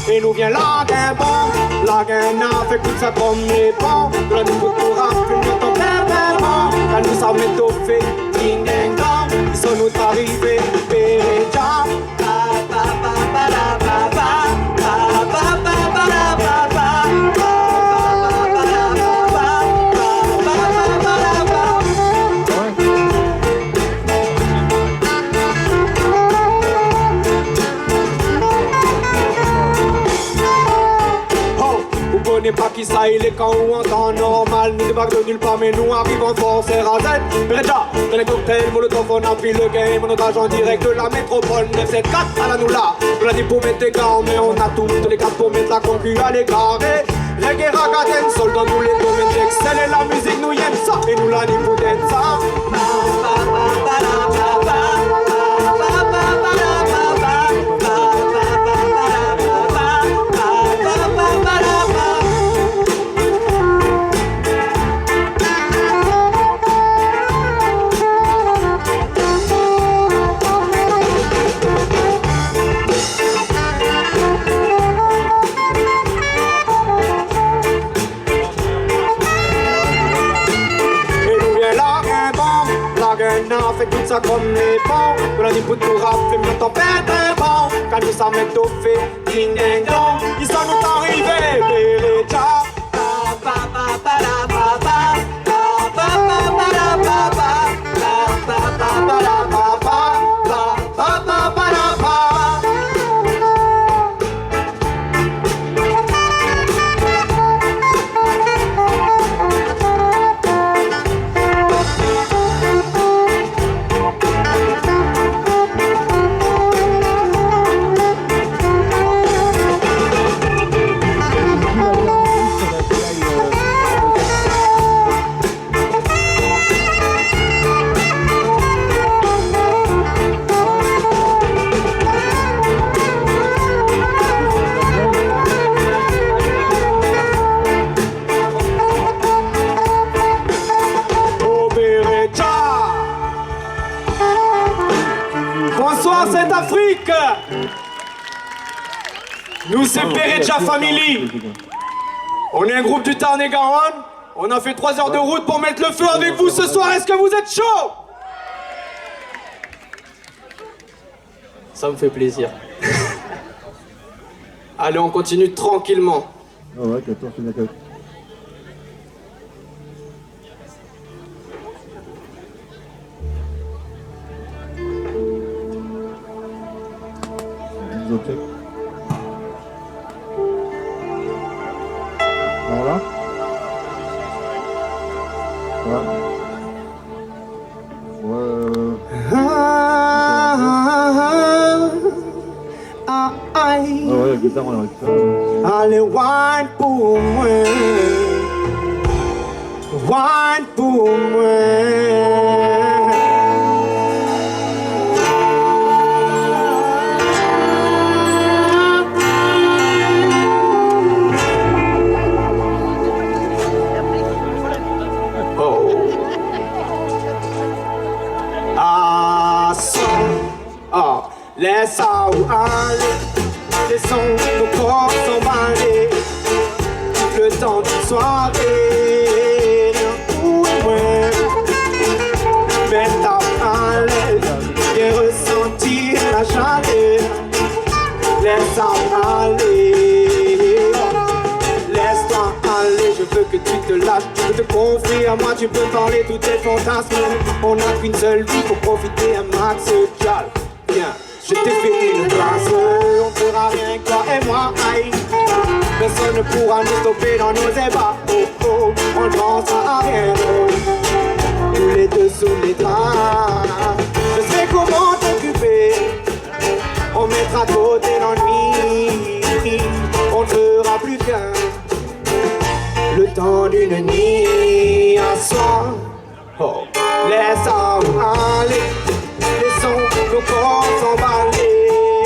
Et nous vient la guimban, la guimba fait tout ça comme les bons. Le nouveau tour a fait notre père. Quand nous sommes étoffés, ding ding dong, ils sont nous arrivés, Péréja. Pas qui ça, il est quand ou en temps normal. Nous débarquons de nulle part, mais nous arrivons fort, c'est Razette. Péréja, dans les cocktails, molotov, on a pris le game. On otage en direct de la métropole 974 à la Noula. On l'a dit pour mettre des gants, mais on a toutes les cartes pour mettre la concu à l'écart. Les guerres à sol dans tous les domaines d'excel. Et la musique, nous y aime ça, et nous l'a dit pour d'être ça. Fait tout ça comme les bons. On a dit pour tout rap, fait mieux t'en pète un bon. Quand nous sommes étoffés, ding ding dong, ils sont nous arrivés, Péréja. Bonsoir Sainte-Afrique. Nous c'est Péréja Family. On est un groupe du Tarn-et-Garonne. On a fait 3 heures de route pour mettre le feu avec vous ce soir. Est-ce que vous êtes chaud? Ça me fait plaisir. Allez, on continue tranquillement. Ah ouais, 14, c'est d'accord. Check. Voilà. Ouais, la guitare, on a allez, wine pour moi. Wine pour moi. Laisse aller, laissons nos corps s'emballer. Le temps d'une soirée, où est moi? Mets-toi à l'aise et ressentir la chaleur. Laisse aller, laisse-toi aller. Je veux que tu te lâches, je veux te confier à moi. Tu peux parler tous tes fantasmes. On n'a qu'une seule vie pour profiter un max. Calme, viens. Je t'ai fait une place, on fera rien que toi et moi, aïe. Personne ne pourra nous stopper dans nos ébats, oh oh. On ne pensera à rien, oh. Tous les deux sous les draps. Je sais comment t'occuper. On mettra de côté l'ennui. On ne fera plus qu'un. Le temps d'une nuit à soi. Oh, laisse aller. Laissons nos corps s'emballer.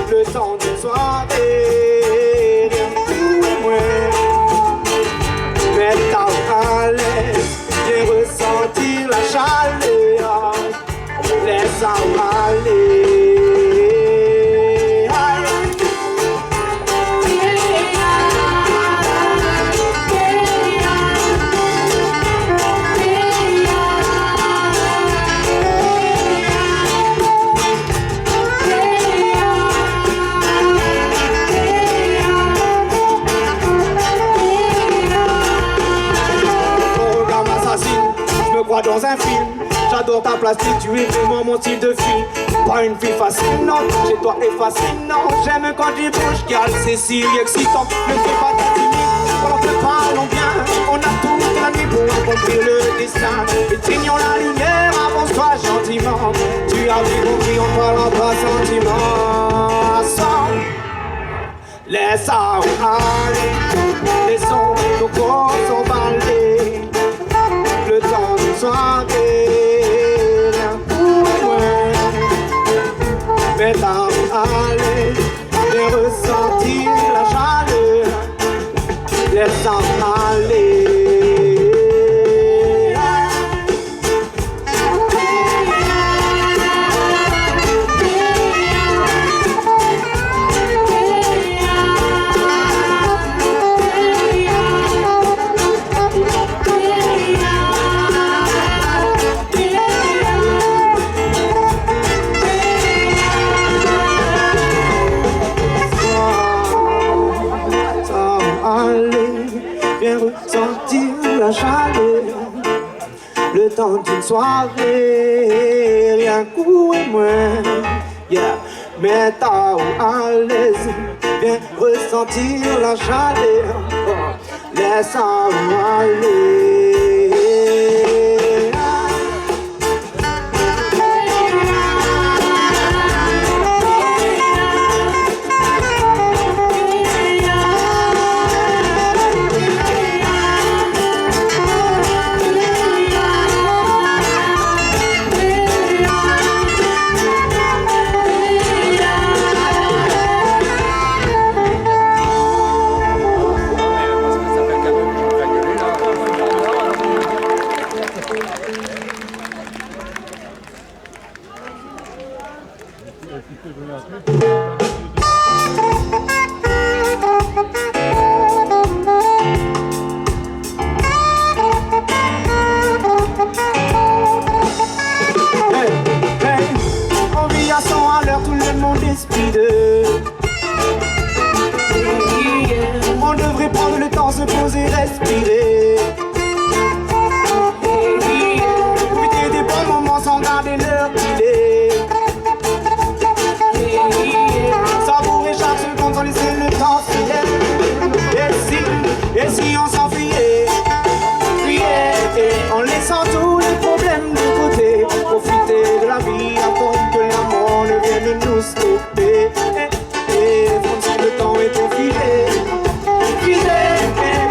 Le temps d'une soirée. Tout est moins. Mets-toi à l'aise. J'ai ressenti la chaleur. crois dans un film. J'adore ta plastique, tu es vraiment mon type de fille. Pas une fille fascinante, chez toi est fascinant. J'aime quand tu bouges, car c'est si excitant. Ne fais pas ta timide, pendant que parlons bien. On a toute la nuit pour accomplir le destin. Éteignons la lumière, avance-toi gentiment. Tu as vu compris, on parlera pas sentiment. Sans, laisse aller, laissons nos corps s'emballer. Le temps d'une soirée, mais t'as aller et ressentir la chaleur, laisse aller. Ressentir la chaleur, le temps d'une soirée, rien qu'ou et moins, yeah. Mais t'as à l'aise, viens ressentir la chaleur, oh. Laisse aller. On devrait prendre le temps, se poser, respirer. Profiter des bons moments sans garder l'heure qu'il est. Savourer chaque seconde sans laisser le temps filer. Et si on s'enfuyait, en laissant tous les problèmes de côté. Profiter de la vie avant que la mort ne vienne nous stopper. Comme si le temps était filé,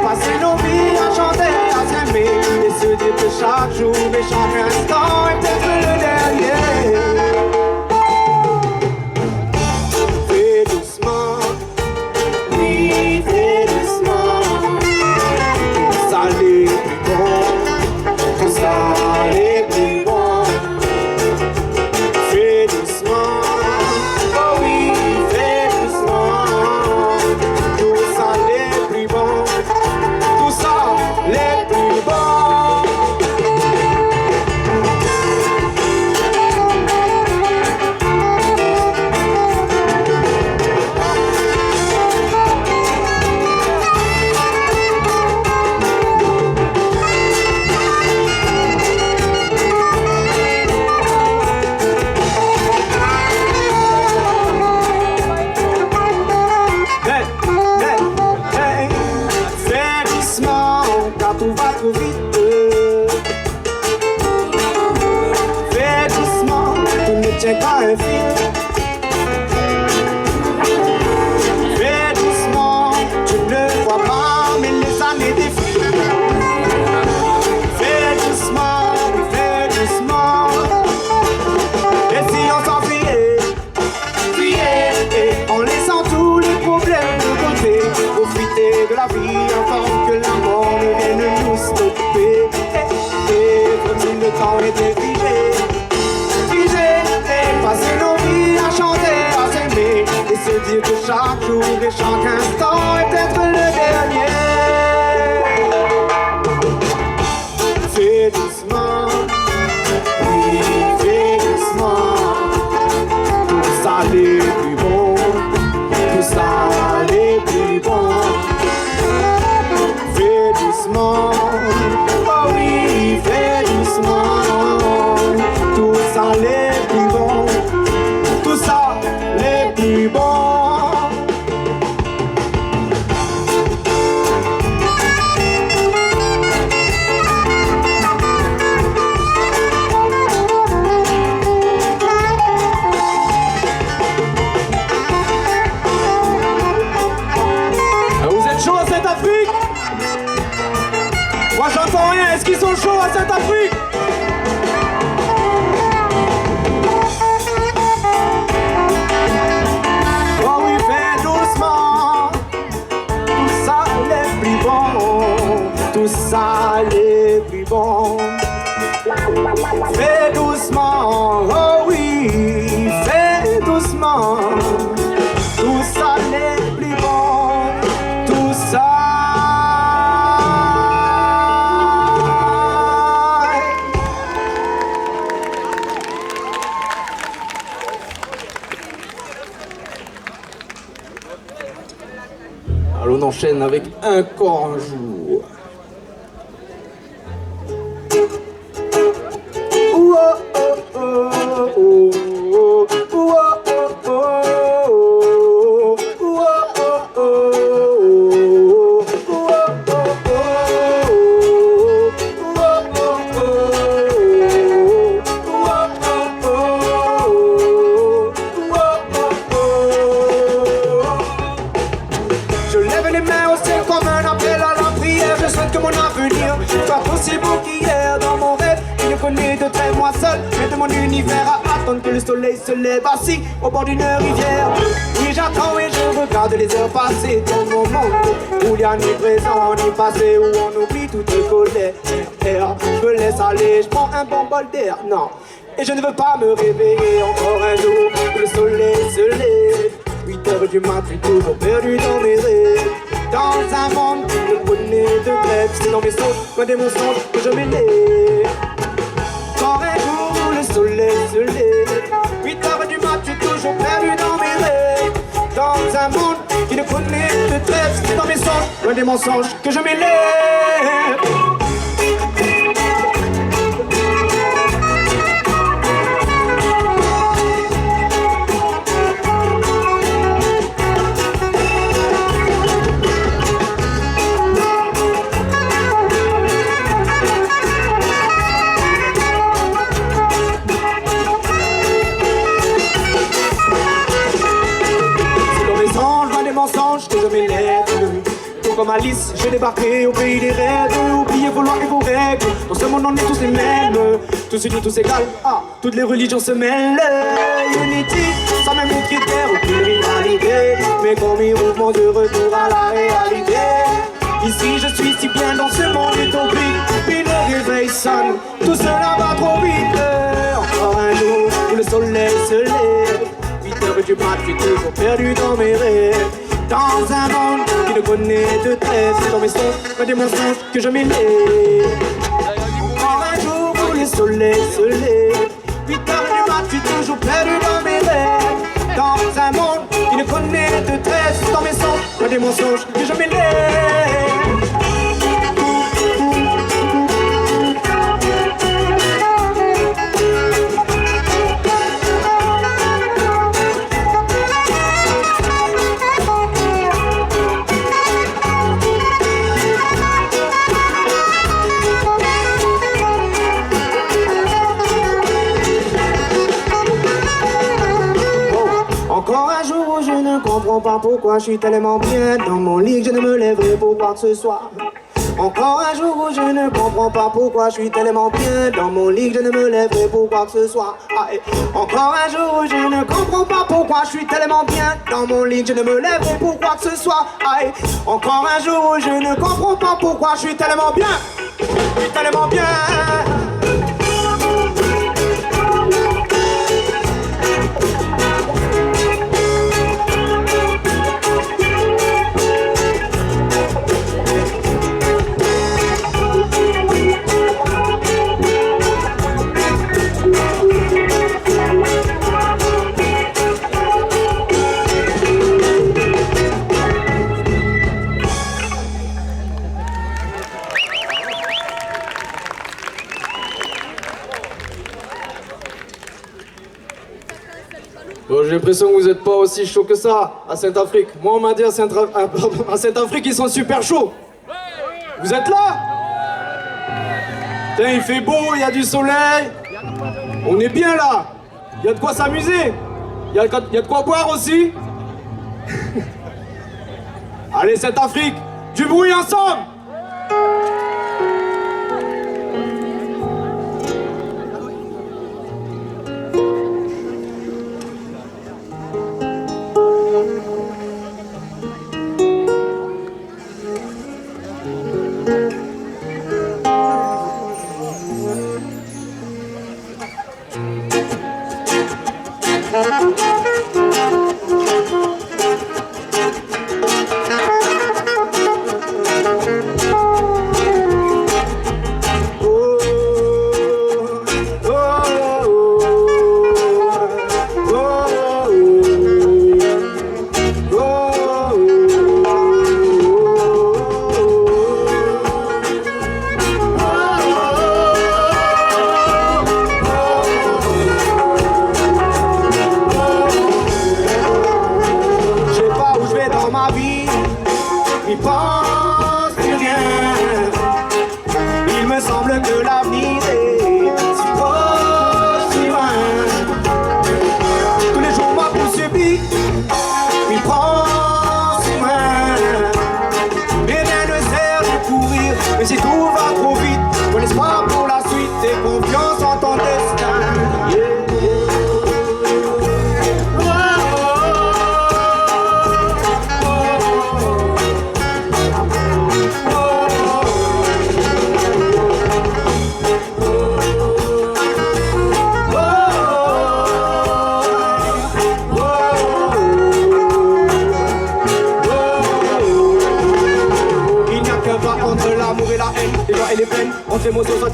passer nos vies à chanter, à s'aimer, et se dire que chaque jour et chaque instant est peut-être le dernier. Fais doucement, oui, fais doucement, ça allait plus bon, tout ça allait plus bon. Fais doucement. Tout va trop vite. Fais doucement, tu ne tiens pas un fil. Fais doucement, tu ne vois pas, mais les années défilent. Fais doucement, fais doucement. Et si on s'enfuyait, en laissant tous les problèmes de côté, profiter de la vie avant que la mort ne vienne nous stopper. Comme si le temps était figé, passer nos vies à chanter, à s'aimer, et se dire que chaque jour et chaque instant est peut-être le dernier. Fais doucement, oui, fais doucement, tout ça allait plus bon, tout ça allait plus bon. Fais doucement, oh oui, fais doucement. Fais doucement, oh oui, fais doucement. Tout ça n'est plus bon, tout ça. Alors on enchaîne avec Encore un jour. Je lève les mains au ciel comme un appel à la prière. Je souhaite que mon avenir soit aussi beau qu'hier. Dans mon rêve, il ne connaît de trait moi seul. Mais de mon univers à attendre que le soleil se lève assis au bord d'une rivière. Oui, j'attends et je regarde les heures passer dans mon monde où il n'y a ni présent ni passé, où on oublie toute colère. Je me laisse aller, je prends un bon bol d'air. Non, et je ne veux pas me réveiller encore un jour où le soleil se lève. 8 heures du mat, je suis toujours perdu dans mes rêves. Dans un monde qui me connaît de rêve. C'est dans mes songes, loin des mensonges que je m'élève. Quand un jour où le soleil se lève, 8 heures du mat, je suis toujours perdu dans mes rêves. Dans un monde qui ne connaît de rêve. C'est dans mes songes, loin des mensonges que je m'élève. Que je m'élève. Tout comme Alice, j'ai débarqué au pays des rêves. Oubliez vos lois et vos règles. Dans ce monde on est tous les mêmes. Tous unis, tous égales. Ah, toutes les religions se mêlent. Unity, sans même autre critère, aucune rivalité. Mais comme mes mouvements de retour à la réalité. Ici je suis si bien dans ce monde utopique. Puis le réveil sonne, tout cela va trop vite. Encore un jour où le soleil se lève. 8 heures du mat, je suis toujours perdu dans mes rêves. Dans un monde qui ne connaît de trêve. C'est dans mes songes, pas des mensonges que je m'élève. Encore un jour où le soleil se lève. 8 heures du mat, je suis toujours perdu dans mes rêves. Dans un monde qui ne connaît de trêve. C'est dans mes songes, pas des mensonges que je m'élève. Encore un jour où je ne comprends pas pourquoi je suis tellement bien dans mon lit que je ne me lèverai pour quoi que ce soit. Encore un jour où je ne comprends pas pourquoi je suis tellement bien dans mon lit que je ne me lèverai pour quoi que ce soit. Aïe. Encore un jour où je ne comprends pas pourquoi je suis tellement bien dans mon lit que je ne me lèverai pour quoi que ce soit. Aïe. Encore un jour où je ne comprends pas pourquoi je suis tellement bien. Je suis tellement bien. Bon, j'ai l'impression que vous n'êtes pas aussi chaud que ça à Saint-Afrique. Moi, on m'a dit à Saint-Afrique, ils sont super chauds. Vous êtes là? Tiens, il fait beau, il y a du soleil. On est bien là. Il y a de quoi s'amuser. Il y a de quoi boire aussi. Allez, Saint-Afrique, du bruit ensemble.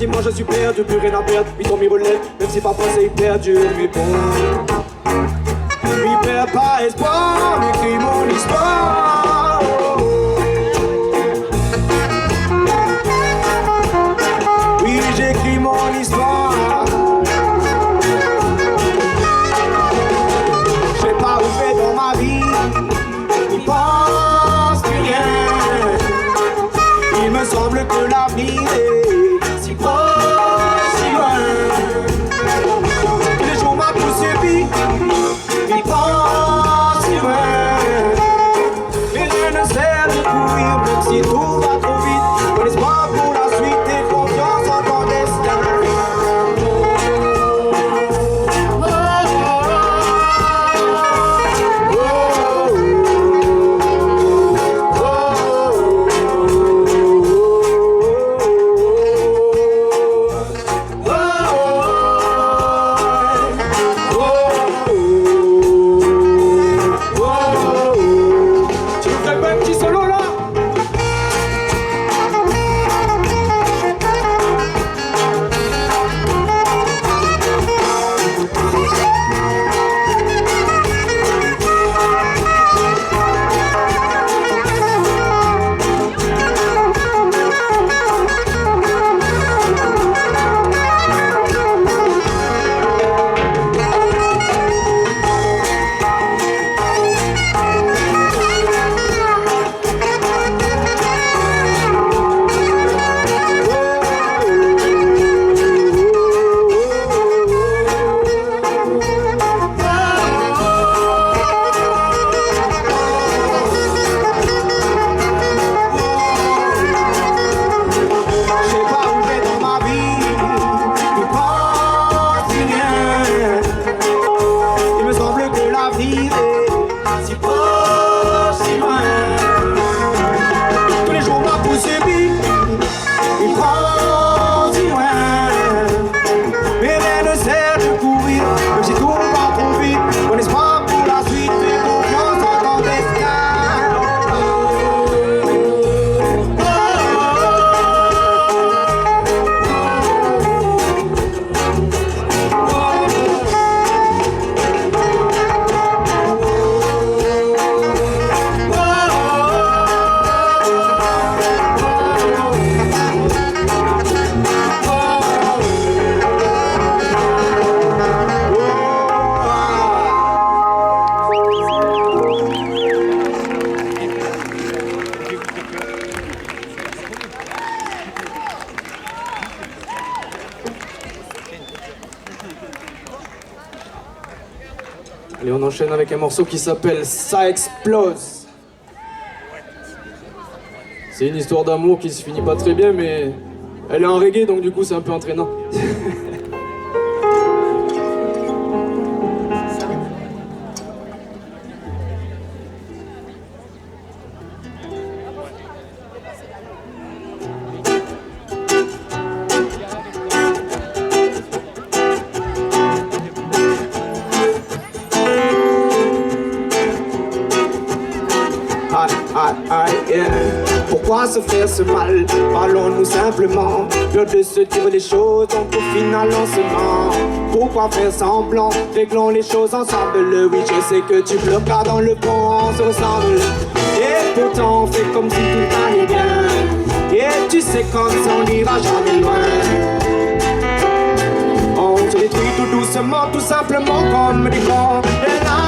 dis-moi je suis perdu, plus rien à perdre. Oui ton me relève, même si parfois c'est hyper dur. Mais bon, lui perds pas espoir, m'écris mon histoire. Oui j'écris mon histoire. Je sais pas où je vais dans ma vie, il pense plus rien. Il me semble que l'avenir est si proche, si loin. Les jours m'a poursuivi, il pense si loin. Mais rien ne sert de courir, même si tout va trop vite. Mon espoir pour la suite et confiance en ton destin. Allez, on enchaîne avec un morceau qui s'appelle Ça explose. C'est une histoire d'amour qui se finit pas très bien, mais elle est en reggae, donc du coup c'est un peu entraînant. Yeah. Pourquoi se faire ce mal? Parlons-nous simplement. Peur de se dire les choses, donc au final on se ment. Pourquoi faire semblant? Réglons les choses ensemble. Oui, je sais que tu pleures car dans le fond on se ressemble. Et pourtant on fait comme si tout allait bien. Et tu sais comme ça on n'ira jamais loin. On se détruit tout doucement, tout simplement comme des corps. Et là,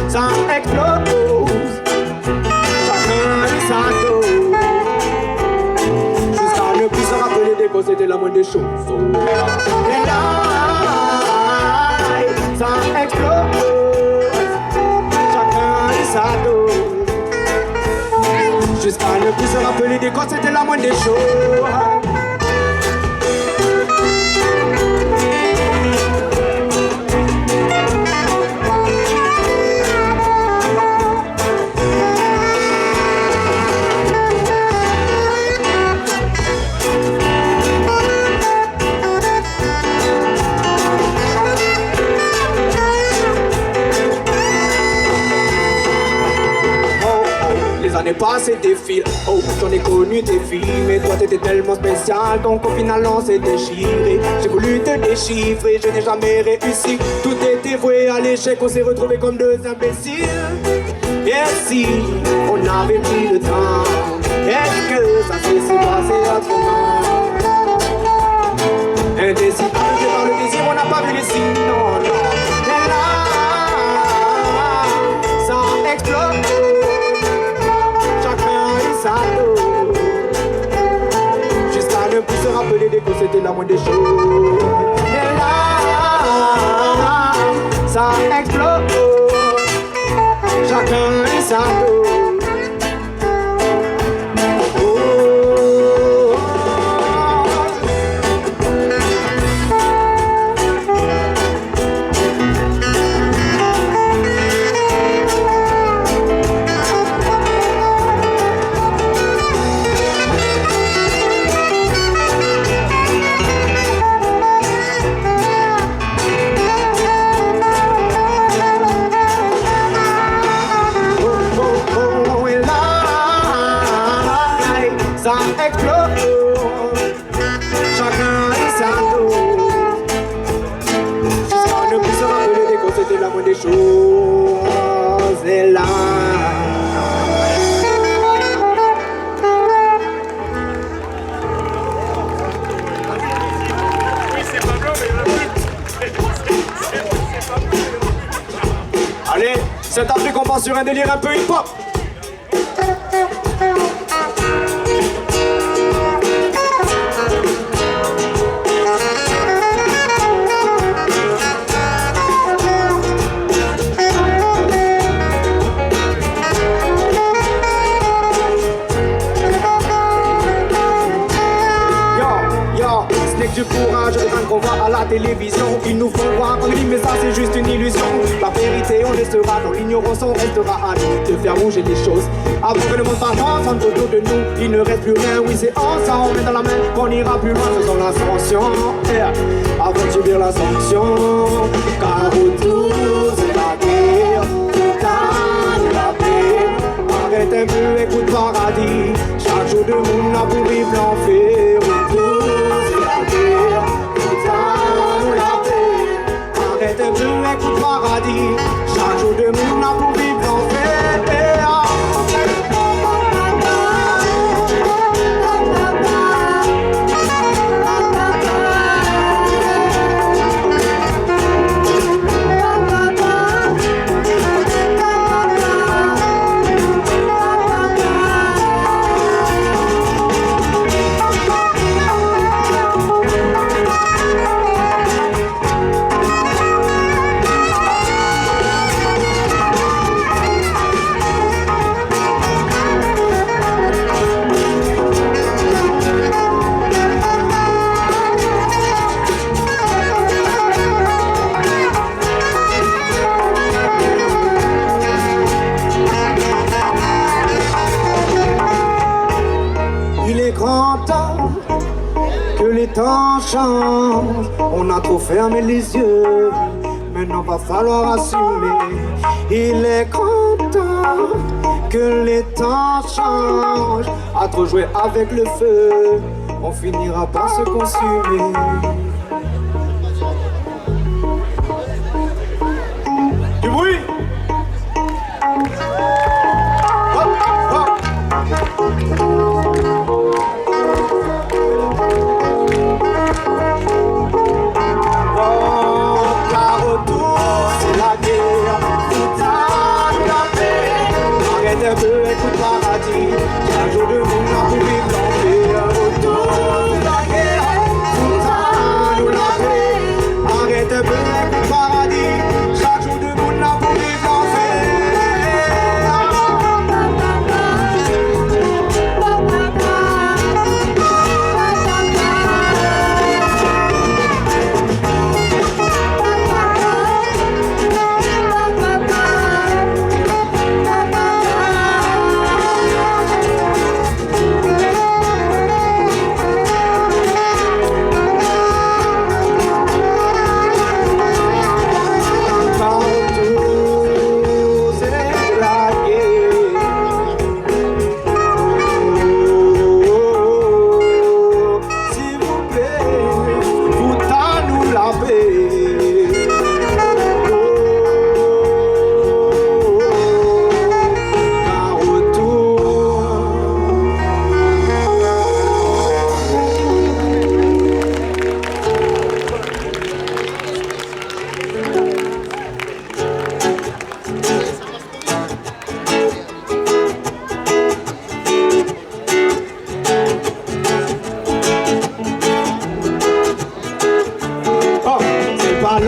ça explose. Jusqu'à ne plus se rappeler des causes, c'était la moindre des choses. Et là, ça explose. Chacun et sa dose. Jusqu'à ne plus se rappeler des causes, c'était la moindre des choses. Les années passées défilent, oh j'en ai connu des filles, mais toi t'étais tellement mission spéciale, donc au final on s'est déchiré. J'ai voulu te déchiffrer, je n'ai jamais réussi. Tout était voué à l'échec, on s'est retrouvés comme deux imbéciles. Et si on avait pris le temps, est-ce que ça s'est passé autrement? Indécis, arrêté par le désir, on n'a pas vu les signes, non, non. Et là, ça explose, chacun est sa dose. Jusqu'à ne plus se rappeler dès que c'était la moindre des choses. Et là, ça explose, chacun est sa dose. Ça explose, chacun est sa dose. Jusqu'à ne plus se rappeler dès qu'on c'était la moindre des choses. Et là, allez, cet Afrique, on part sur un délire un peu hip-hop. Du courage, les gens qu'on voit à la télévision, ils nous font croire en ligne, mais ça c'est juste une illusion. La vérité, on restera dans l'ignorance, on restera à nous de faire bouger les choses. Avant que le monde s'avance autour de nous, il ne reste plus rien, oui c'est ensemble, main dans la main, on ira plus loin, faisons l'ascension. Avant de subir la sanction, car autour c'est la guerre, putain de la paix. Arrête un peu, écoute paradis, chaque jour de monde a pour vivre l'enfer. Autour arrête un peu, écoute paradis. Chaque jour de monde a pour vivre l'enfer. Que les temps changent, on a trop fermé les yeux, maintenant va falloir assumer. Il est grand temps que les temps changent, à trop jouer avec le feu, on finira par se consumer. Du bruit! Un peu, écoute paradis, un jour de monde a pour vivre l'enfer. Autour de la guerre,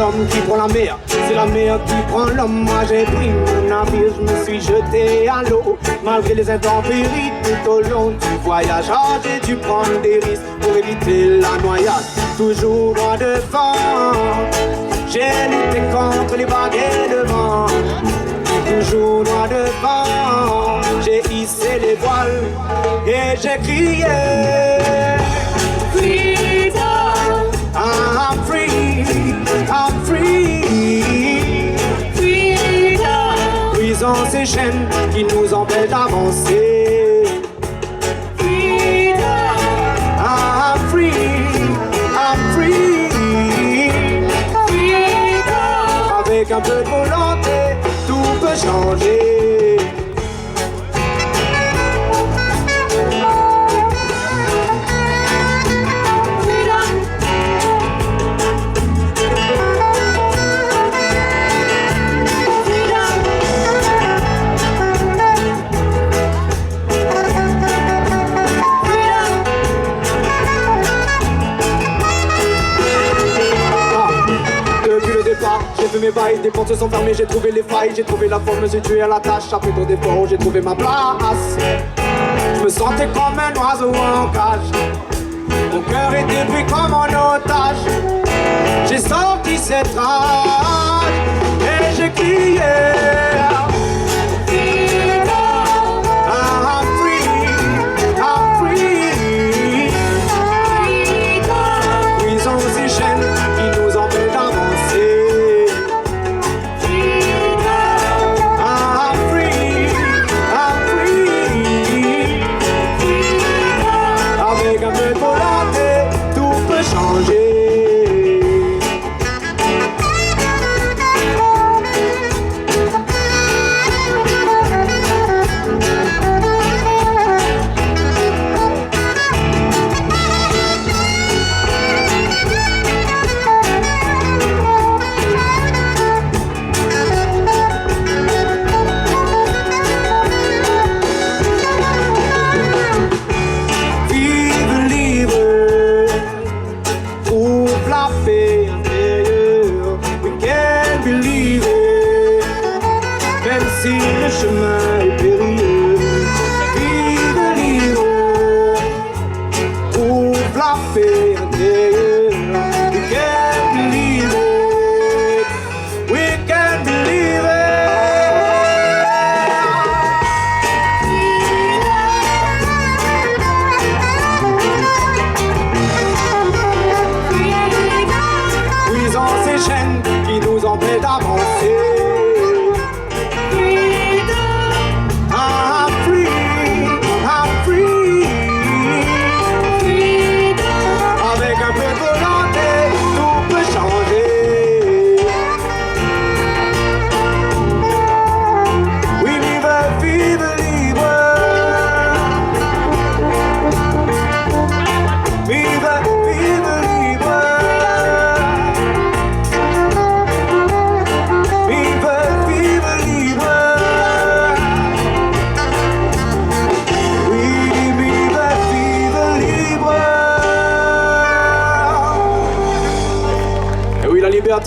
l'homme qui prend la mer, c'est la mer qui prend l'homme. Moi j'ai pris mon navire, je me suis jeté à l'eau. Malgré les intempéries tout au long du voyage, j'ai dû prendre des risques pour éviter la noyade. Toujours loin devant, j'ai lutté contre les vagues et le vent. Toujours loin devant, j'ai hissé les voiles et j'ai crié Freedom, I'm free, I'm free. Freedom, brisons ces chaînes qui nous empêchent d'avancer. Freedom, I'm free, I'm free. Freedom, avec un peu de volonté, tout peut changer. J'ai fait mes bails, des portes se sont fermées, j'ai trouvé les failles, j'ai trouvé la forme, me suis tué à la tâche, après ton d'efforts, j'ai trouvé ma place. Je me sentais comme un oiseau en cage, mon cœur était pris comme un otage. J'ai sorti cette rage et j'ai crié I'm free, I'm free. Brisons ces chaînes qui nous empêchent d'avancer.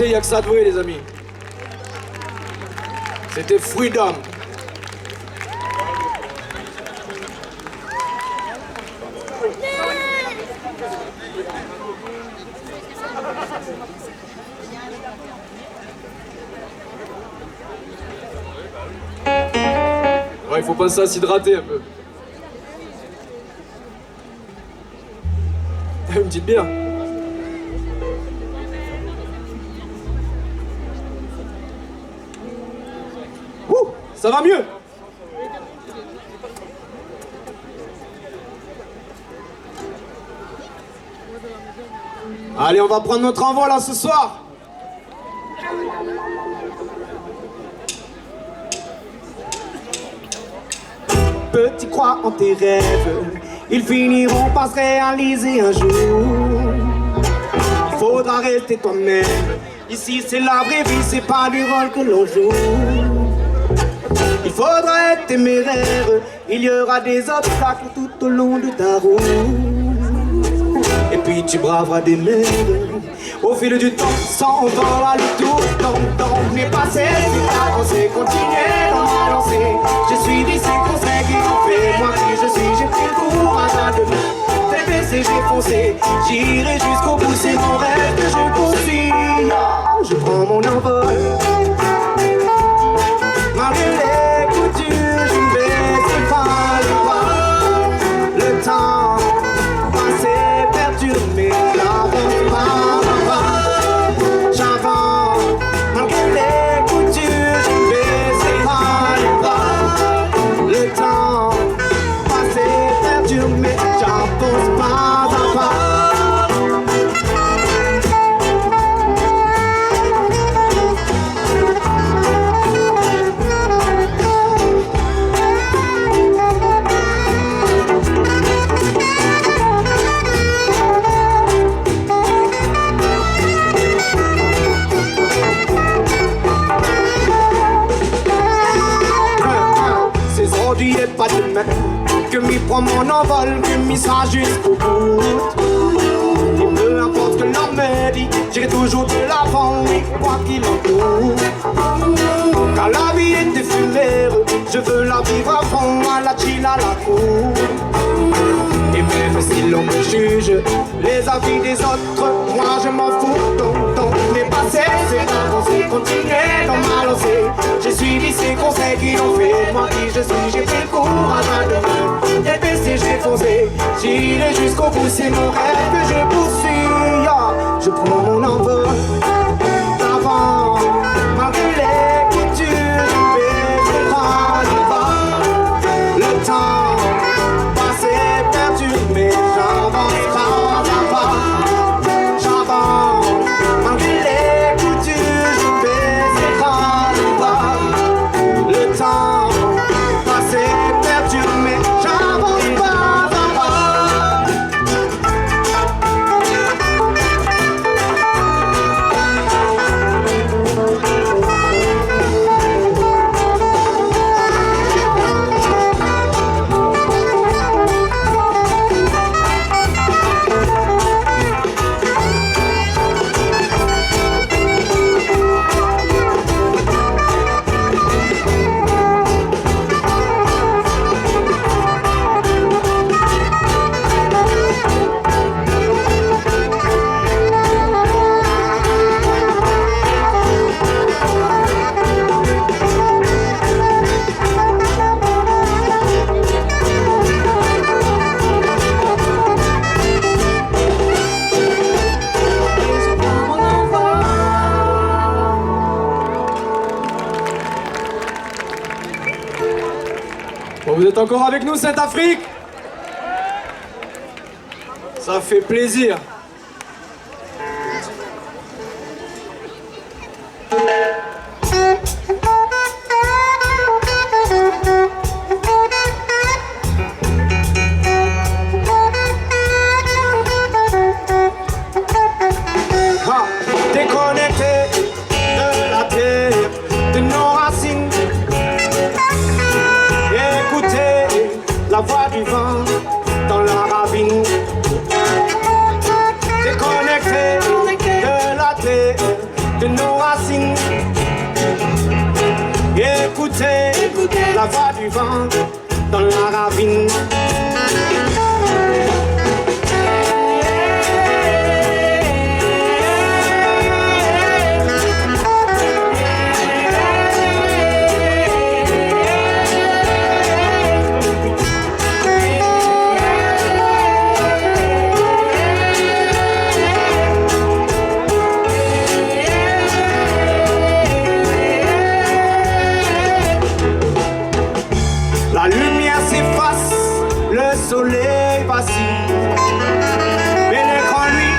Il n'y a que ça de vrai, les amis. C'était Freedom. Ouais, il faut penser à s'hydrater un peu. Une petite bière. Ça va mieux? Allez, on va prendre notre envol là ce soir. Petit, crois en tes rêves, ils finiront par se réaliser un jour. Il faudra rester toi-même. Ici c'est la vraie vie, c'est pas du rôle que l'on joue. Il faudra être téméraire, il y aura des obstacles tout au long de ta route. Et puis tu braveras des merdes. Au fil du temps, sans voir le tour, ton n'est passé, c'est avancé, continuer dans ma lancée. Je suis dit ces conseils qui ont fait moi qui je suis, j'ai pris le courage à demain. J'ai baissé, j'ai foncé, j'irai jusqu'au bout, c'est mon rêve que je poursuis. Je prends mon envol, malgré les coutures, je ne baisse pas le pas. Le temps passé perturbe mes j'avance pas, j'avance. Malgré les coutures, je ne baisse pas le pas. Le temps passé perturbe mes j'avance pas à pas. Pas demain, que m'y prend mon envol, que m'y sera jusqu'au bout. Et peu importe ce que l'on me dit, j'irai toujours de l'avant, oui, quoi qu'il en coûte. Car la vie est éphémère, je veux la vivre à fond, à la chill, à la cour. Et même si l'on me juge, les avis des autres, moi je m'en fous. Donc n'est passé, c'est avancé, continuer dans ma lancée. J'ai suivi ces conseils qui ont fait moi qui je suis. J'ai pris le courage à demain, j'ai baissé, j'ai foncé. J'irai jusqu'au bout, c'est mon rêve que je poursuis. Je prends mon envol d'avant, malgré les coutures, je vais pas le pas. Le temps passé perdu, mais j'avance pas à pas. J'avance, malgré les coutures, je vais pas le pas. Le temps passé perdu, mais j'avance pas à pas. Bon, vous êtes encore avec nous, Sainte-Afrique? Ça fait plaisir. Déconnecté de la terre, de nos racines. Écoutez la voix du vent dans la ravine. Déconnecté de la terre, de nos racines. Écoutez la voix du vent dans la ravine. La lumière s'efface, le soleil vacille. Mais l'écran, lui,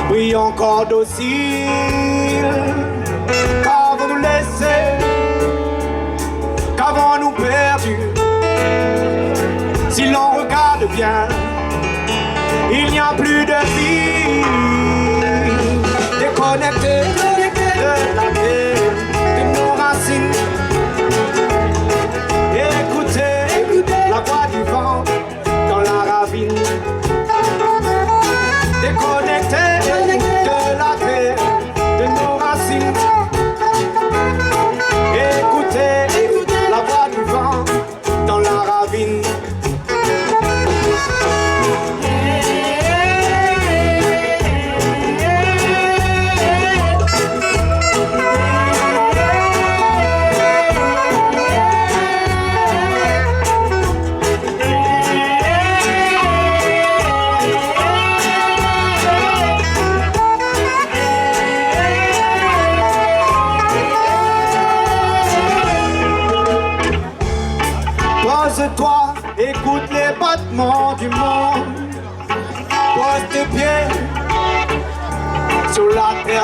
brille encore docile. Qu'avons-nous laissé, qu'avons-nous perdu? Si l'on regarde bien, il n'y a plus de vie. Déconnecté de la terre, de nos racines. Écoutez la voix du vent dans la ravine.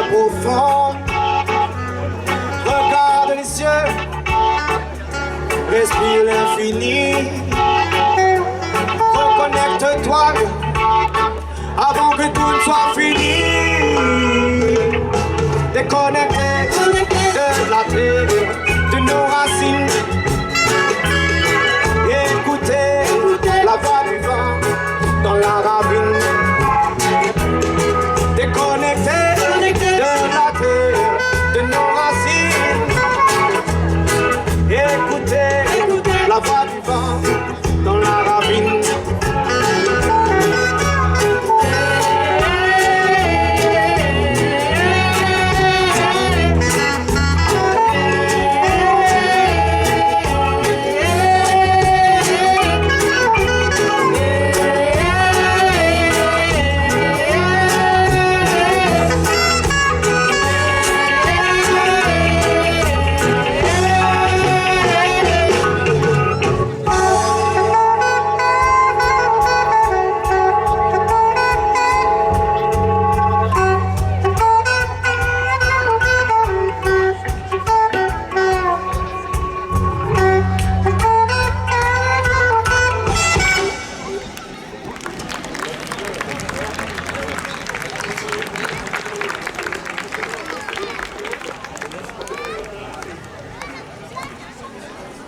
étoiles profondes. Regarde les cieux, respire l'infini. Reconnecte-toi avant que tout ne soit fini. Déconnecté de la terre, de nos racines. Écoutez la voix du vent dans la ravine. Déconnecté de la terre, de nos racines. Écoutez la voix du vent dans la ravine.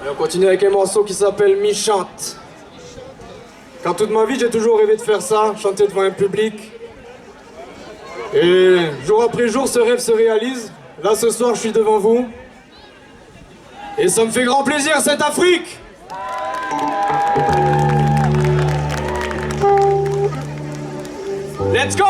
Et on continue avec un morceau qui s'appelle Mi-Chante. Car toute ma vie, j'ai toujours rêvé de faire ça, chanter devant un public. Et jour après jour, ce rêve se réalise. Là, ce soir, je suis devant vous. Et ça me fait grand plaisir, cette Afrique! Let's go!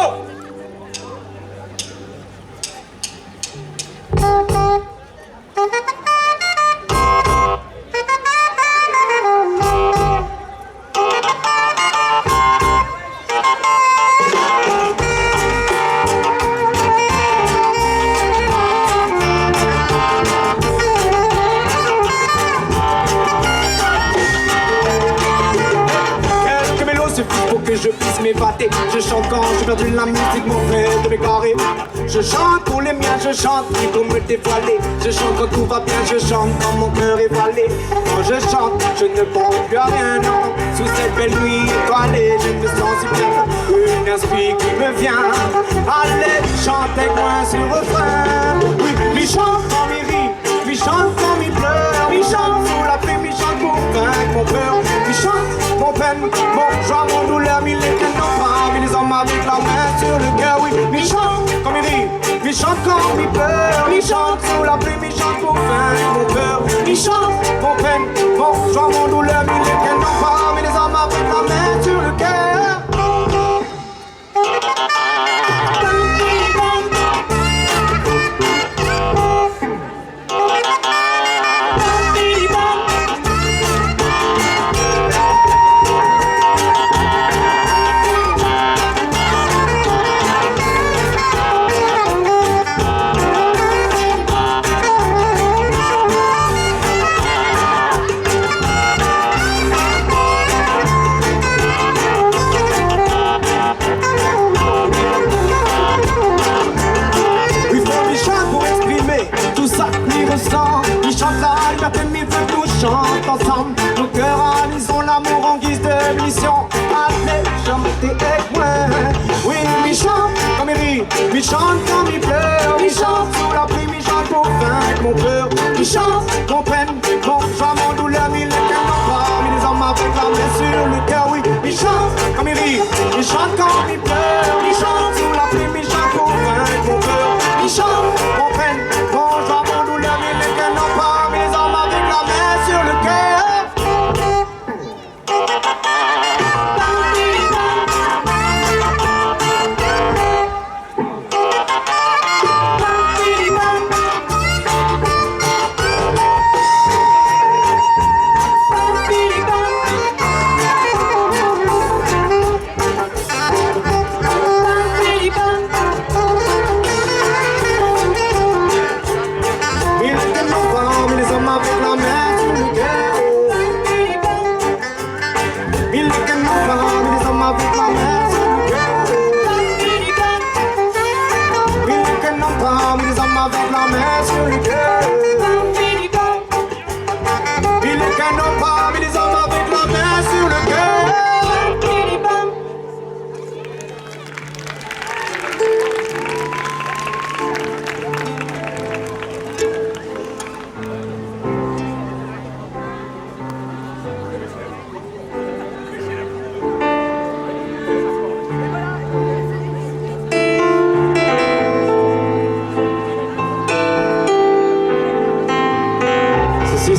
Je puisse m'évader, je chante quand j'ai perdu la musique, mon frère de m'égarer. Je chante pour les miens, je chante pour me dévoiler. Je chante quand tout va bien, je chante quand mon cœur est voilé. Quand je chante, je ne pense plus à rien, non. Sous cette belle nuit étoilée, je me sens si bien. Une inspiration qui me vient. Allez, chante avec moi sur le refrain. Oui, mi chante quand mi rit, mi chante quand mi pleure, mi chante sous la pluie, mi chante pour vaincre mon peur. Mi chante mon peine, mon joie, mon douleur, mi les canons pas, mi les hommes avec la main sur le cœur. Oui, mi chante quand mi rit, mi chante quand mi pleure, mi chante sous la pluie, mi chante pour vaincre mon peur. Mi chante mon peine, mon joie, mon douleur, mi les canons pas, mi les hommes avec la main sur le cœur. Il chante la liberté, mais veut qu'on chante ensemble. Nos cœurs anisons l'amour en guise de mission. Allez, chantez avec moi. Oui, mi chante comme il rit, mi chante comme il pleure, mi chante sous la pluie, mi chante pour vaincre mon peur. Mi chante mon peine, mon joie, mon douleur, mi les canons pas, mi les hommes avec la main sur le cœur. Oui, mi chante comme il rit, mi chante comme il pleure, mi chante sous la pluie, mi chante pour vaincre mon peur. Mi chante mon peine, mon joie, mon douleur, mi les canons pas, mi les hommes avec la main sur le cœur.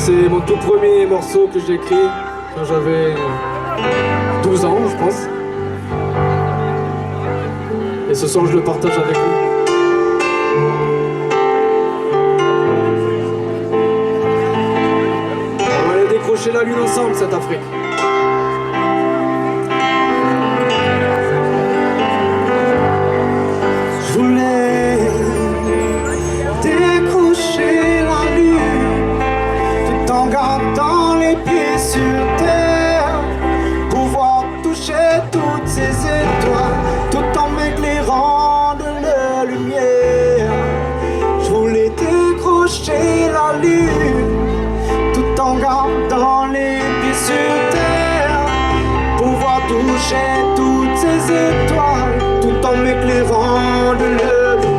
C'est mon tout premier morceau que j'ai écrit quand j'avais 12 ans, je pense. Et ce soir, je le partage avec vous. On va aller décrocher la lune ensemble, cette Afrique. Je voulais décrocher la lune tout en gardant les pieds sur terre, pouvoir toucher toutes ces étoiles tout en m'éclairant de leur lumière. Je voulais décrocher la lune tout en gardant les pieds sur terre, pouvoir toucher toutes ces étoiles tout en m'éclairant de leur lumière.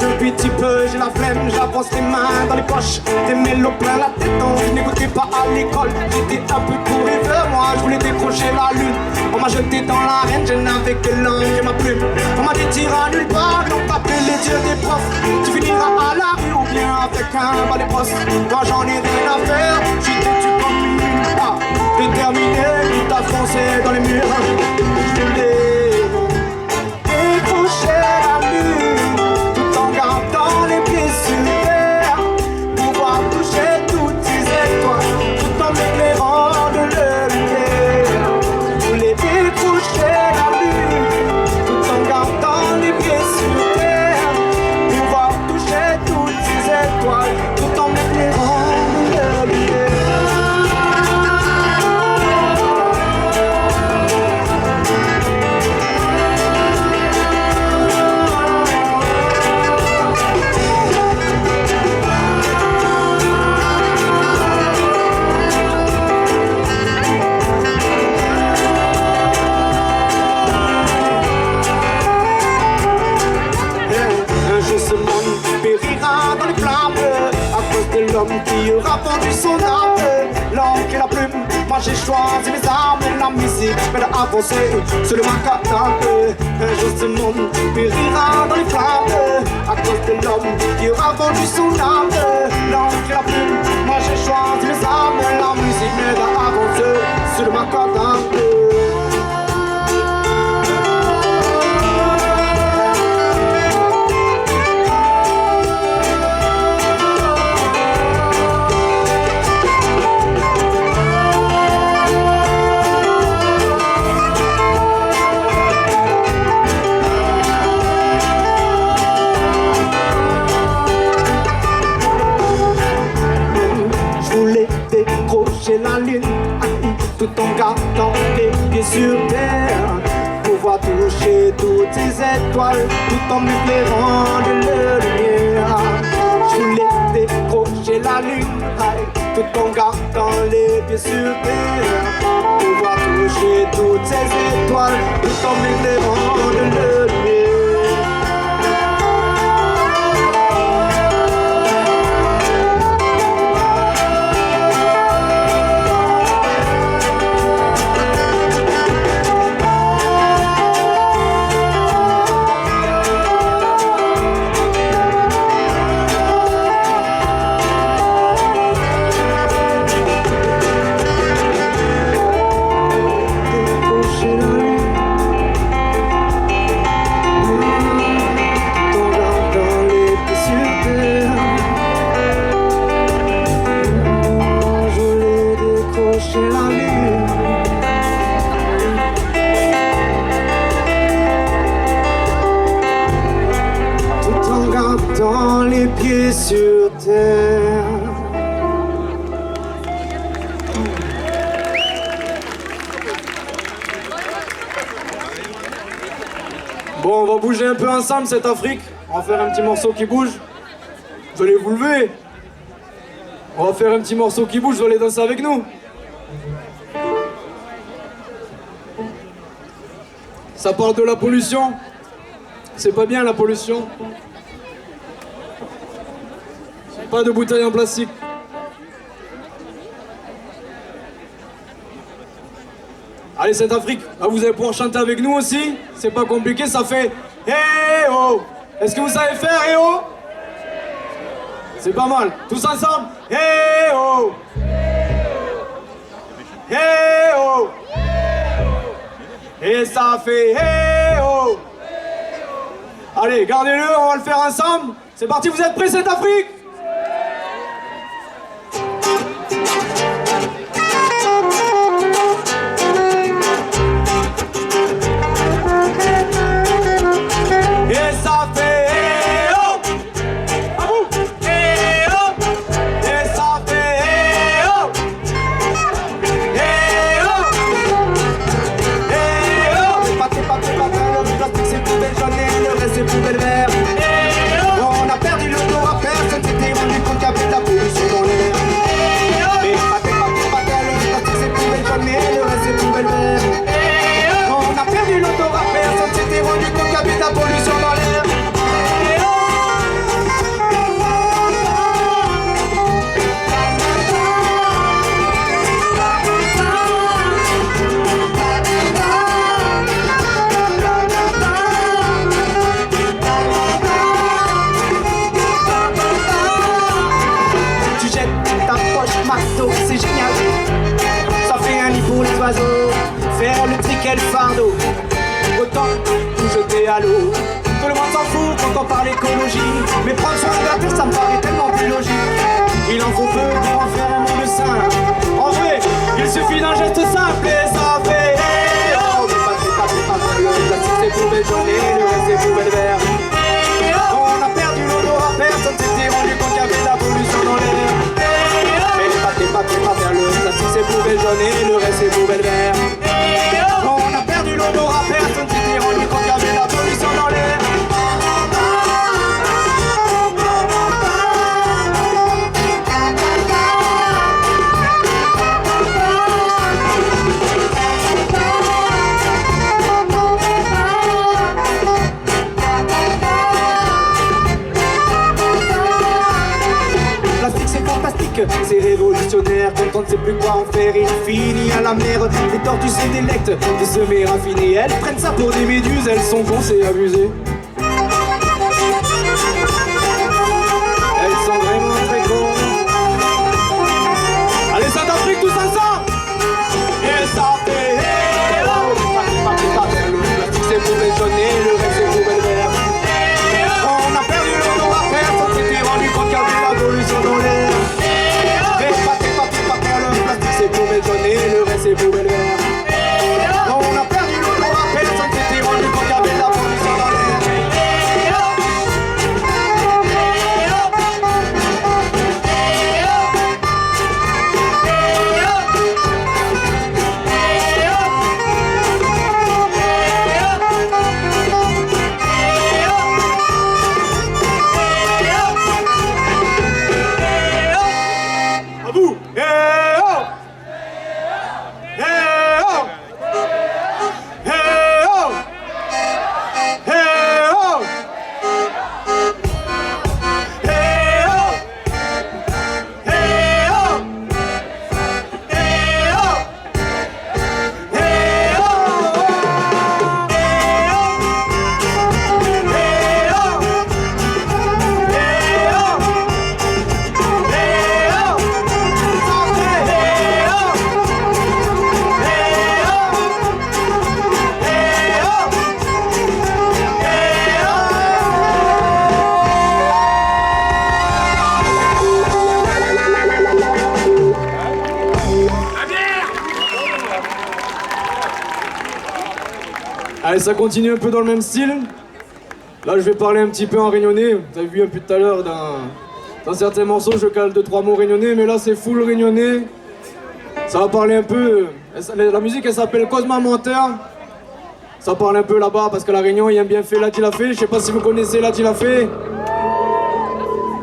Depuis petit peu, j'ai la flemme, j'avance les mains dans les poches, des mélos plein la tête, je n'écoutais pas à l'école, j'étais un peu couru vers moi, je voulais décrocher la lune. On m'a jeté dans l'arène, je n'avais que l'encre et ma plume. On m'a dit t'iras nulle part, donc t'appelles les dieux des profs. Tu finiras à la rue ou bien avec un balai brosse. Moi j'en ai rien à faire, je suis têtu comme une ah, déterminé, tout à foncer dans les murs. Je voulais décrocher la lune tout en gardant les pieds sur terre, pouvoir toucher toutes ces étoiles tout en m'éclairant de leur lumière. Je voulais décrocher la lune tout en gardant les pieds sur terre, pouvoir toucher toutes ces étoiles tout en m'éclairant de leur lumière. Un jour ce monde périra dans les flammes à cause de l'homme qui aura vendu son âme. L'encre et la plume, moi j'ai choisi mes armes. La musique m'aide à avancer sur le macadam. Un jour ce monde périra dans les flammes à cause de l'homme qui aura vendu son âme. L'encre et la plume, moi j'ai choisi mes armes. La musique m'aide à avancer sur le macadam. Décrocher la lune tout en gardant les pieds sur terre, pouvoir toucher toutes ces étoiles tout en m'éclairant de leur lumière. Je voulais décrocher la lune tout en gardant les pieds sur terre, pouvoir toucher toutes ces étoiles tout en m'éclairant de leur lumière. Dans les pieds sur terre. Bon, on va bouger un peu ensemble cette Afrique. On va faire un petit morceau qui bouge. Vous allez vous lever. On va faire un petit morceau qui bouge, vous allez danser avec nous. Ça parle de la pollution. C'est pas bien la pollution. Pas de bouteilles en plastique. Allez, Sainte-Afrique, là vous allez pouvoir chanter avec nous aussi. C'est pas compliqué, ça fait Hey oh. Est-ce que vous savez faire Hey oh? C'est pas mal. Tous ensemble. Hey oh. Hey oh. Et ça fait Hey oh. Allez, gardez-le, on va le faire ensemble. C'est parti, vous êtes prêts, Sainte-Afrique? Et ça fait hey oh. À vous. Hey oh. Et ça fait hey oh. Hey oh. Hey oh. Pâté, le plastique c'est poubelle jaune et le reste c'est poubelle verte. Hey oh. On a perdu l'odorat, personne s'était rendu compte qu'il y avait de la pollution dans l'air. Hey oh. Et pâté, le plastique c'est poubelle jaune et le reste c'est poubelle verte. Hey oh. On a perdu l'odorat, personne s'était rendu compte qu'il y avait de la pollution dans l'air. C'est génial, ça fait un lit pour les oiseaux. Faire le tri, quel fardeau. Autant tout jeter à l'eau. Tout le monde s'en fout quand on parle écologie. Mais prendre soin de la terre, ça me paraît tellement plus logique. Il en faut peu pour en faire un monde sain. En vrai, il suffit d'un geste simple et ça fait hey oh. Le plastique c'est poubelle jaune et le reste c'est poubelle verte. On a perdu l'odorat, personne s'était rendu compte qu'il y avait de la pollution dans l'air. Le plastique c'est poubelle jaune et le reste c'est poubelle verte. On a perdu l'odorat, personne s'était rendu compte qu'il y avait de la pollution dans l'air. C'est révolutionnaire, quand on ne sait plus quoi en faire, il finit à la mer. Les tortues se délectent de semer raffiné. Elles prennent ça pour des méduses, elles sont con, c'est abusé. Elles sont vraiment très cons. Allez, Sainte-Afrique, tous ensemble. Et ça fait hey oh. Le plastique c'est poubelle jaune et le reste c'est poubelle verte. On a perdu l'odorat, personne s'était rendu compte qu'il y avait de la pollution dans l'air. C'est poubelle jaune et le reste c'est poubelle verte. On a perdu l'odorat, personne s'était rendu compte qu'il y avait de la pollution dans l'air. À vous. Allez, ça continue un peu dans le même style. Là, je vais parler un petit peu en réunionnais. Vous avez vu un peu tout à l'heure dans certains morceaux, je cale 2-3 mots réunionnais, mais là, c'est full réunionnais. Ça va parler un peu. La musique, elle s'appelle Cosma Menteur. Ça parle un peu là-bas parce que la Réunion, il aime bien fait, là, tu l'as fait. Je sais pas si vous connaissez, là, tu l'as fait.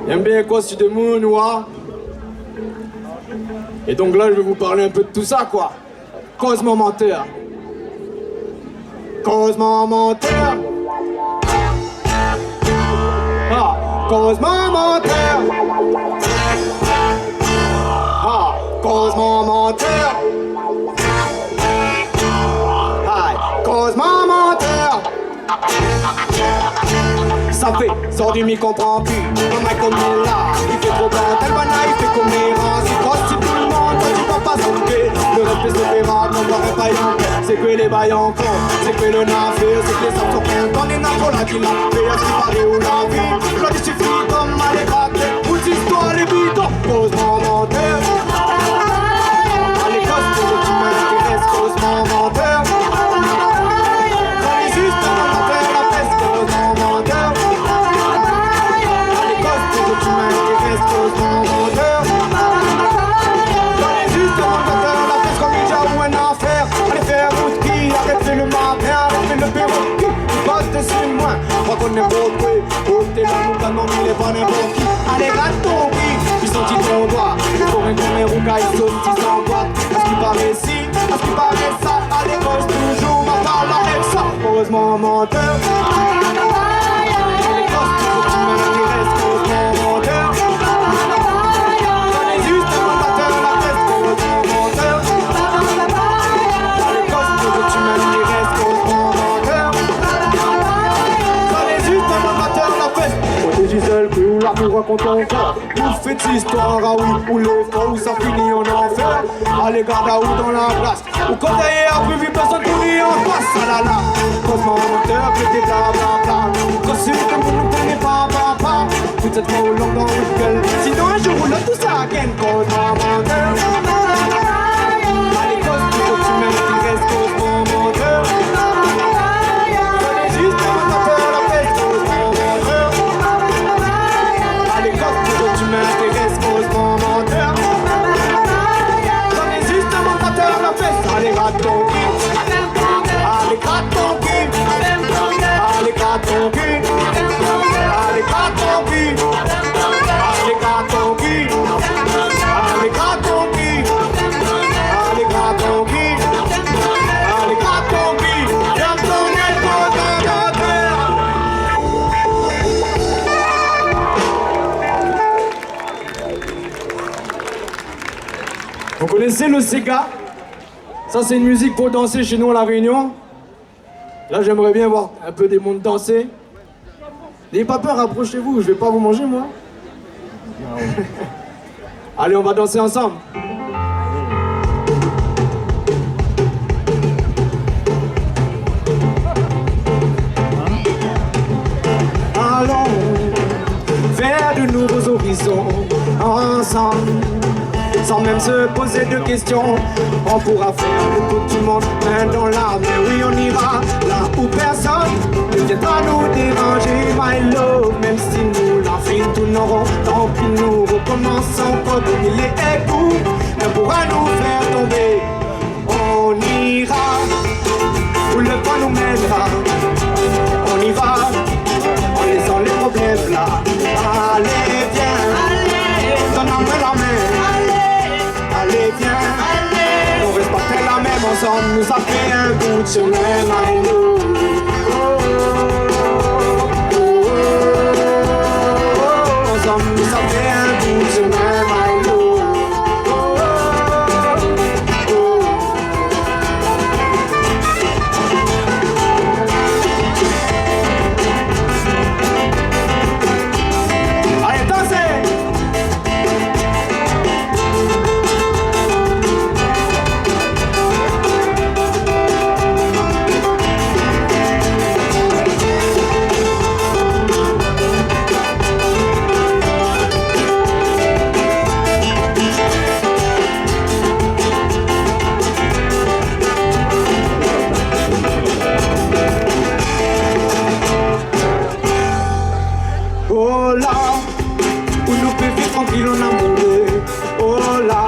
Il aime bien quoi, si de moon ou ah. Et donc là, je vais vous parler un peu de tout ça, quoi. Cosma Menteur. Cosmo menteur. Ah, Cosmo menteur. Ah, Cosmo menteur. Aïe, Cosmo menteur. Ça fait, sort du m'y comprend plus. Un mec comme il là, il fait trop blanc, tel banal, il fait comme il rend. Si proche, si tout le monde, toi tu peux pas sauter. Le respect se fait rare, on n'aurait pas yon. C'est que les bails en con, c'est que le navire, c'est que les sortes sont contents. Les nappes, la qui l'a fait, à ce qui paraît ou la vie. Là, il suffit comme à l'écraquer, ou d'histoire, les bidons. Cosmo menteur. À l'école, c'est que tu m'intéresses, Cosmo menteur. Quand les justes, on va faire la fesse, Cosmo menteur. Tu m'intéresses, Cosmo menteur. Dans les justes, on va faire la fesse comme il y a ou un enfer. Allez faire route qui, arrêtez le matin, arrêtez le bureau qui passe dessus moi. Crois qu'on est beau, oui. Oh, t'es là, nous canons, il est pas n'importe qui. Allez, rate ton prix, ils sont petits ton doigt. Il faut rien qu'on les rouga, ils sont petits sans boîte. À ce qui paraît ci, à ce qui paraît ça. Allez, cause toujours ma parole avec ça. Cosmo menteur. Allez, cause toujours, tu m'intéresses, Cosmo menteur. J'en ai juste un menteur, la fesse, Cosmo menteur. Allez, cause toujours, tu m'intéresses, Cosmo menteur. J'en ai juste un menteur, la fesse. Moi t'es Gisèle, que ou la pour raconter encore. Vous faites histoire, ah oui, ou les fois où ça finit en enfer. Allez, garde à où dans la glace. Ou quand t'as prévu, personne pour y en face. Ah là là, Cosmo menteur, que t'es blablabla. Quand c'est comme vous ne connaissez pas, papa. Toute cette fois au long dans le gueule. Sinon un jour ou l'autre, tout ça again. Cosmo menteur. Allez, cause toujours, tu m'intéresses, Cosmo menteur. J'en ai juste un menteur, la fesse, Cosmo menteur. Allez, cause toujours, tu m'intéresses, Cosmo menteur. J'en ai juste un menteur, la fesse. Allez, rate ton cul. Allez, gratte ton cul. Allez, gratte ton cul. Allez, gratte ton cul. Allez, gratte ton cul. Allez, gratte ton cul. Allez, gratte ton cul. Allez, gratte ton cul. J'aime ton épaule dans ta terre. Vous connaissez le Sega? Ça, c'est une musique pour danser chez nous à La Réunion. Là, j'aimerais bien voir un peu des mondes danser. N'ayez pas peur, approchez-vous, je vais pas vous manger, moi. Allez, on va danser ensemble. Allons vers de nouveaux horizons ensemble. Sans même se poser de questions, on pourra faire le tour du monde, main dans l'arme. Mais oui, on ira là où personne ne viendra nous déranger, my love. Même si nous la fin tournerons, tant pis nous recommençons comme il est égouts. On pourra nous faire tomber, on ira où le vent nous mènera. On y va, en laissant les problèmes là. Allez, viens, donne-moi la main. Allez, viens, allez. On reste pas très la même ensemble, nous a fait un bout de chemin, my love. Ensemble, nous a fait un bout de chemin, my love. Allez, dansez! Oh là, où nous peut vivre tranquille en amoureux. Oh là,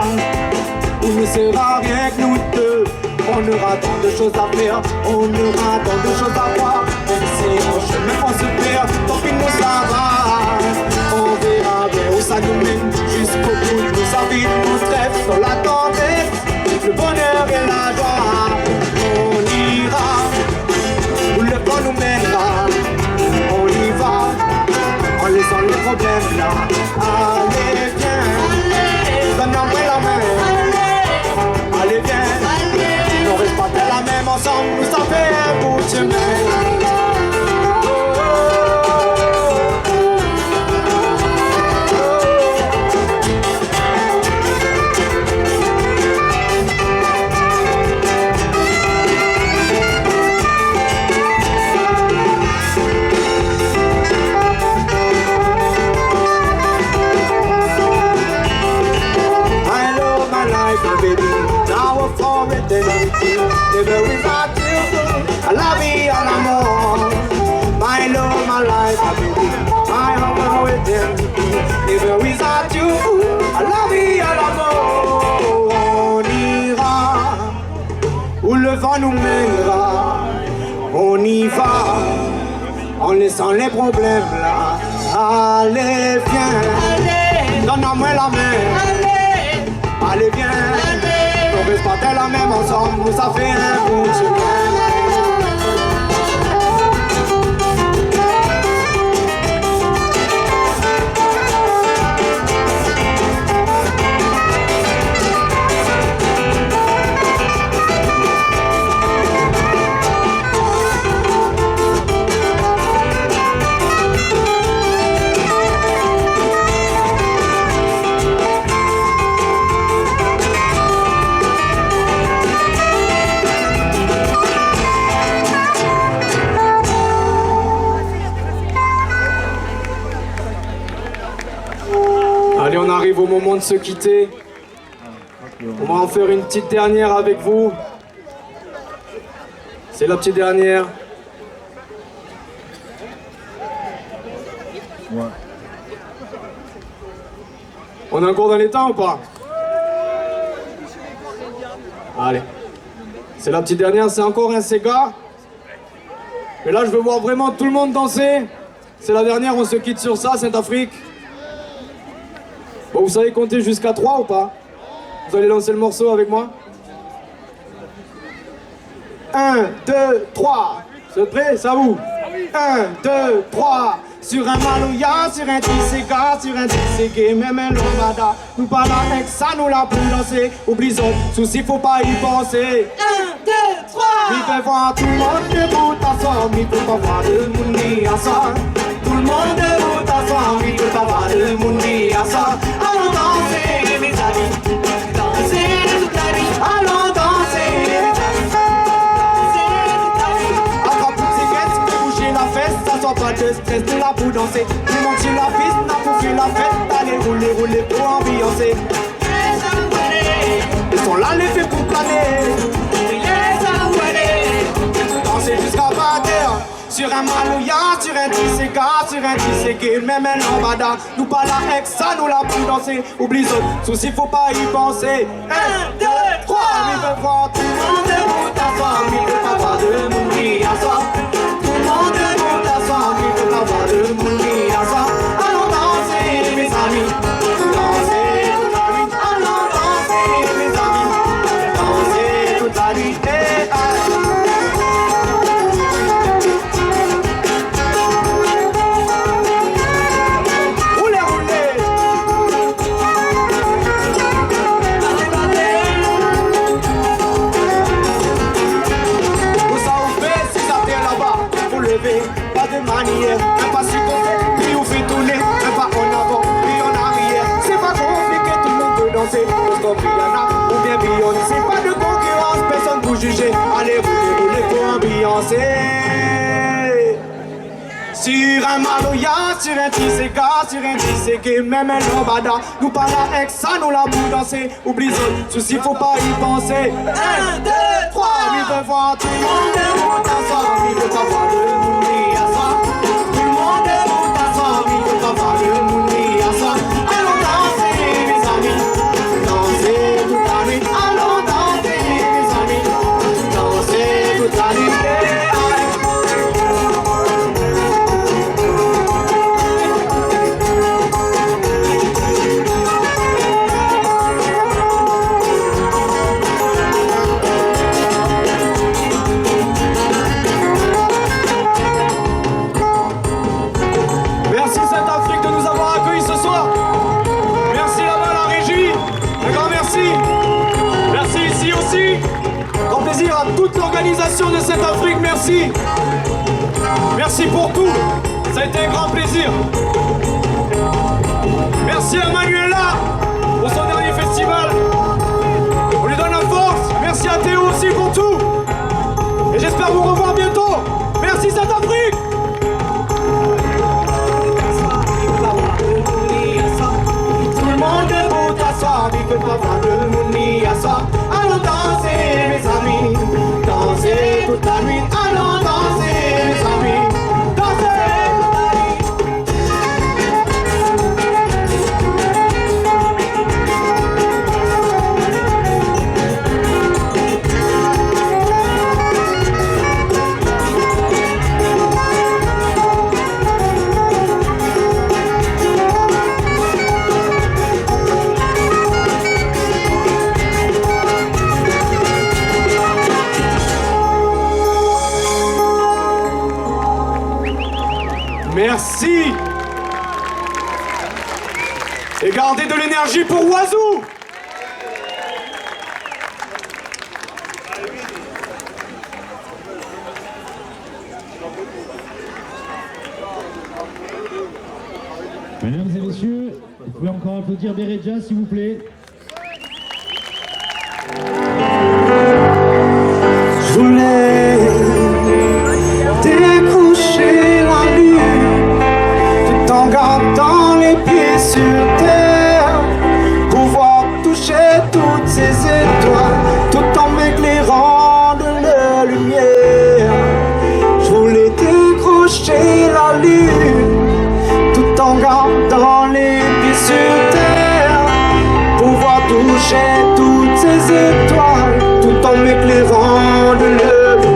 où ne sera rien que nous deux. On aura tant de choses à faire, on aura tant de choses à voir. Même si en chemin on se perd, tant pis nous ça va. On verra bien où ça nous mène, jusqu'au bout de nos vies, nous trêve dans la tempête. Le bonheur et la joie, on ira encore éternité. Never without you, la vie à l'amour. My love, my life, my baby, my encore éternité. Never without you, la vie à l'amour. On ira où le vent nous mènera. On y va en laissant les problèmes là. Allez, viens, donne-moi la main. Allez, viens, on reste pas la même ensemble, nous ça fait un bout de chemin. Allez, on arrive au moment de se quitter. On va en faire une petite dernière avec vous. C'est la petite dernière. Ouais. On est encore dans les temps ou pas? Allez. C'est la petite dernière, c'est encore un Sega. Mais là, je veux voir vraiment tout le monde danser. C'est la dernière, on se quitte sur ça, Saint-Afrique. Bon, vous savez compter jusqu'à 3 ou pas? Vous allez lancer le morceau avec moi? 1, 2, 3. Vous êtes prêts? Ça vous? 1, 2, 3. Sur un Maloya, sur un Tisséga, sur un Tisségué, même un Lombada. Nous pas la ex, ça nous l'a pour danser. Oublie son souci, faut pas y penser. 1, 2, 3. Il fait voir tout le monde debout ensemble, il faut pas voir le monde ni ensemble. Tout le monde debout ensemble, il faut pas voir le monde ni ensemble. Allons danser, mes amis, danser toute la vie. Allons danser, mes amis, danser toute la vie. Attrape toutes ces caisses, fais bouger la fesse, ça soit pas de stress, tout là pour danser. Tout le monde sur la piste, n'a pour faire la fête, allez rouler, rouler pour ambiancer. Ils sont là les faits pour planer. Danser jusqu'à 20h. Sur un Maloya, sur un Tisséga, sur un Tisségué, même un Lambada. Nous pas la ex, ça nous l'a pour danser. Oublie son souci, faut pas y penser. 1, 2, 3. Il veut voir tout le monde debout ensemble, il veut pas voir de monde qui ensemble. Tout le monde debout ensemble, il veut pas voir de monde qui ensemble. Allons danser, mes amis. Danser toute la nuit. Allons danser, mes amis. Danser toute la nuit. Pas de manière, même pas si qu'on puis on fait tourner, même pas en avant, puis en arrière. C'est pas compliqué, tout le monde peut danser. Parce qu'on Rihanna ou bien Beyoncé, c'est pas de concurrence, personne pour juger. Allez, roulez, roulez pour ambiancer. Sur un Maloya, sur un Tisséga, sur un Tisségué, même un Lambada. Nous pas la ex, ça nous l'a pour danser. Oublie son souci, faut pas y penser. 1, 2, 3. Il veut voir tout le monde debout ensemble, il veut pas voir le monde ni ensemble. Tout le monde debout ensemble, il veut pas voir le monde ni ensemble. Allons danser, mes amis, danser toute la nuit. Allons danser, mes amis, danser toute la nuit. Merci Saint-Afrique de nous avoir accueillis ce soir. Merci là-bas à la régie. Un grand merci. Merci ici aussi. Grand plaisir à toute l'organisation de Saint-Afrique. Merci. Merci pour tout. Ça a été un grand plaisir. Merci à Manuela pour son dernier festival. On lui donne la force. Merci à Théo aussi pour tout. Et j'espère vous revoir bientôt. Merci Saint-Afrique. Tout le monde debout à soi, il peut pas voir de monde ni à soi. Allons danser. Gardez de l'énergie pour Oiseau. Mesdames et messieurs, vous pouvez encore applaudir Bereja, s'il vous plaît. Je voulais décrocher la lune tout en gardant les pieds sur terre, pouvoir toucher toutes ces étoiles tout en m'éclairant de leur lumière. Je voulais décrocher la lune tout en gardant les pieds sur terre, pouvoir toucher toutes ces étoiles tout en m'éclairant de leur lumière.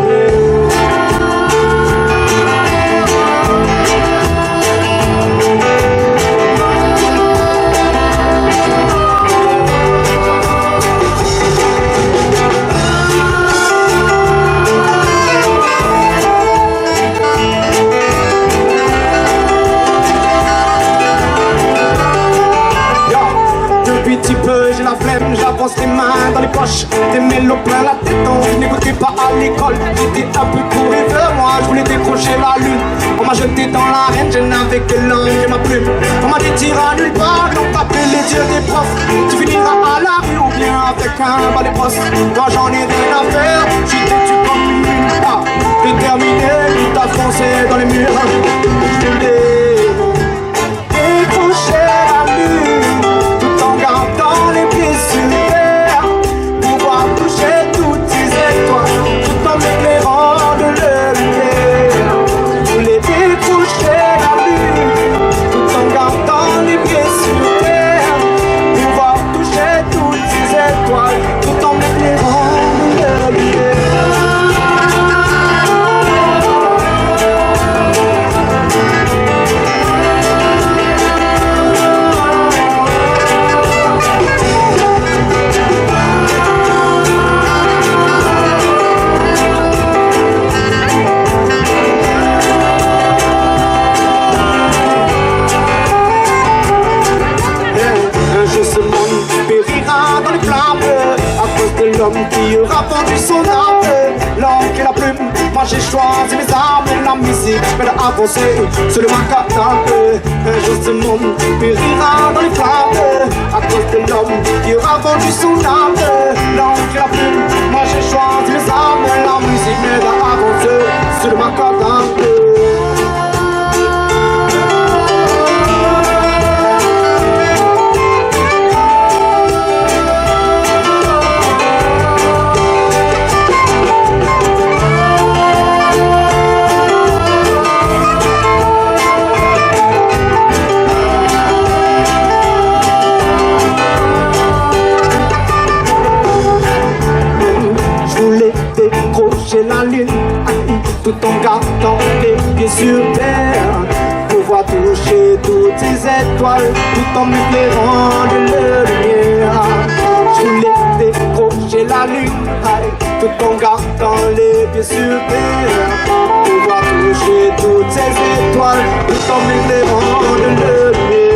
Petit peu, j'ai la flemme, j'avance les mains dans les poches, des mélos plein la tête, non, je n'écoutais pas à l'école, j'étais un peu couru de moi, je voulais décrocher la lune, on m'a jeté dans l'arène, je n'avais que l'angle et ma plume, on m'a dit tire à nulle part, donc tapé les yeux des profs, tu finiras à la rue ou bien avec un balai poste, moi j'en ai rien à faire, je suis têtu comme une lune, ah, déterminé, tout à foncer dans les murs, je voulais décrocher la lune, dans les pieds sur terre, pouvoir toucher toutes ces étoiles, tout en m'éclairant de leur lumière. Je voulais décrocher la lune, tout en gardant les pieds sur terre, pouvoir toucher toutes ces étoiles, tout en m'éclairant de leur lumière. Dans les flammes, à cause de l'homme qui aura vendu son âme. L'encre et la plume, moi j'ai choisi mes armes. La musique m'aide à avancer, c'est le macadam. Un jour ce monde périra dans les flammes, à cause de l'homme qui aura vendu son âme. L'encre et la plume, moi j'ai choisi mes armes. La musique m'aide à avancer, c'est le macadam. Décrocher la lune, tout en gardant les pieds sur terre, pouvoir toucher toutes ces étoiles, tout en m'éclairant de leur lumière. Je voulais décrocher la lune, tout en gardant les pieds sur terre, pouvoir toucher toutes ces étoiles, tout en m'éclairant de leur lumière.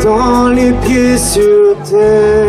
Dans les pieds sur terre.